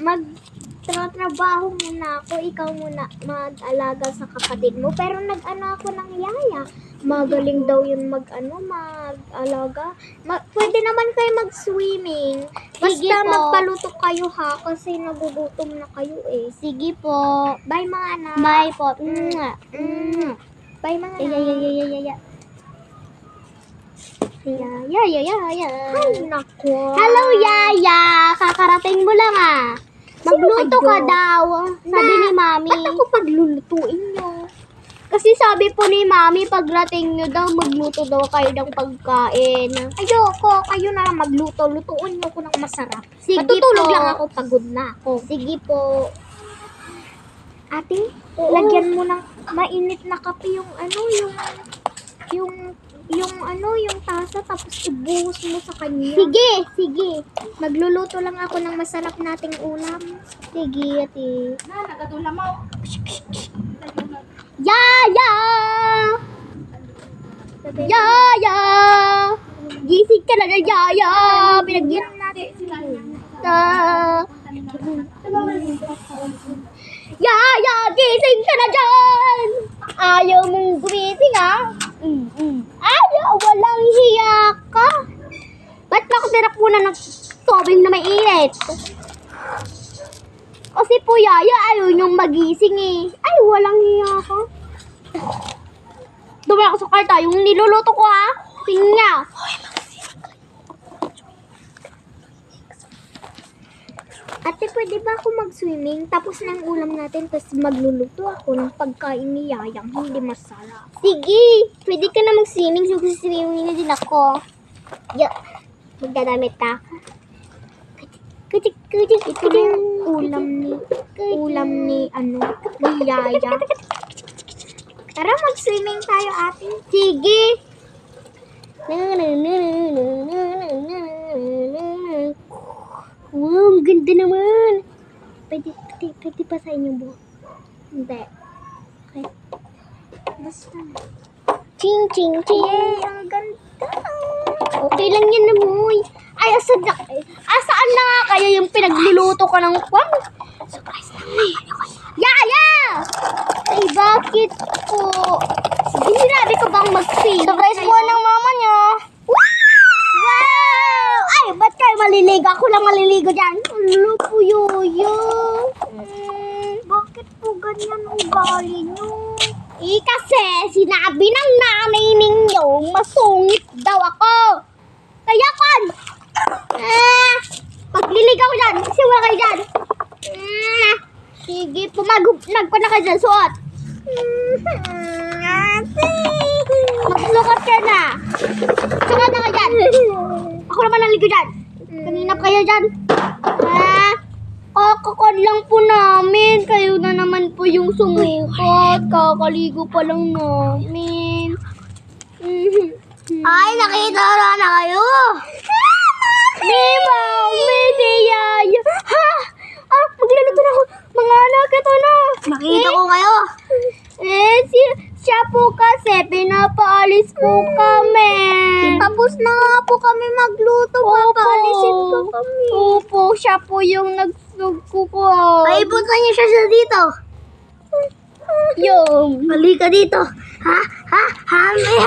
Magtrabaho muna ako, ikaw muna mag-alaga sa kapatid mo. Pero nag-ano ako ng yaya. Magaling daw yun mag-alaga. Pwede naman kayo mag-swimming. Basta Sige po. magpaluto kayo ha, kasi nagugutom na kayo eh. Sige po. Bye mga anak. Bye po. Bye mga Ya, anak. ya. Ay, nako. Hello, Yaya. Kakarating mo lang ah. Magluto kayo? ka daw. Sabi ni Mami. Ba't ako paglulutuin nyo? Kasi sabi po ni Mami, pagrating nyo daw, magluto daw kayo ng pagkain. Ayoko, kayo na lang magluto. Lutuin mo ko ng masarap. Sige Matutulog po. lang ako, pagod na ako. Sige po. Ate, Oo. lagyan mo ng mainit na kape yung yung tasa, tapos ibuhos mo sa kanya. Sige. Magluluto lang ako ng masarap nating ulam. Sige, ate. Nagatula mo. Yaya! Yaya! Gising ka na na, Yaya! Pinagyan natin na. Yaya! Gising ka na dyan! Ayaw mong gumising, ha? Ayaw! Walang hiya ka! Ba't nakatirak muna ng tubig na may init? Kasi po, Yaya, ayaw niyong magising eh. Ay, walang hiya ka. Dumi ako sa kwarta, yung niluluto ko ha. Tingnan niya. Ate, pwede ba ako mag-swimming? Tapos na ang ulam natin, tapos magluluto ako ng pagkain ni Yayang hindi masarap. Sige, pwede ka na mag-swimming. Swimming na din ako. Magdadamit ka. Kutik. Ito na yung ulam ni Yaya. Tara, mag-swimming tayo, ate. Sige. Wow, ang ganda naman. Pwede pa sa inyong buhok. Hindi. Okay. Basta. Ching. Yay, ang ganda. Okay lang yan na, boy. Ay, asaan na nga kaya yung pinagluluto ka ng kwan? Surprise na. Yaya! Ay, bakit po? Sige, sinabi ko bang mag-sing? Surprise po ng mama niyo. Wow! Ay, ba't kayo maliligo? Ako lang maliligo dyan. Ano po, Yoyo? Bakit po ganyan ugali nyo? Kasi sinabi ng nanay ninyo, masungit daw ako. Kaya kan, pagliligaw dyan, siwa kayo dyan. Sige, nagpa na kayo dyan, suot. Maglukat ka na. Suot na kayo dyan. Ako naman naligo dyan. Kanina pa kayo dyan. Kakakon lang po namin. Kayo na naman po yung sumukat. Kakaligo pa lang namin. Ay, nakita na kayo. Ni Mami, si Yaya. Ha? Magluluto na ako. Mga anak, ito na. Nakita ko kayo. Siya po kasi, pinapaalis po kami. Tapos na nga po kami magluto. Papalisin ko kami. Opo, siya po yung nagsugko. Ay, punta niyo siya dito. Yung. Halika dito. Ha? May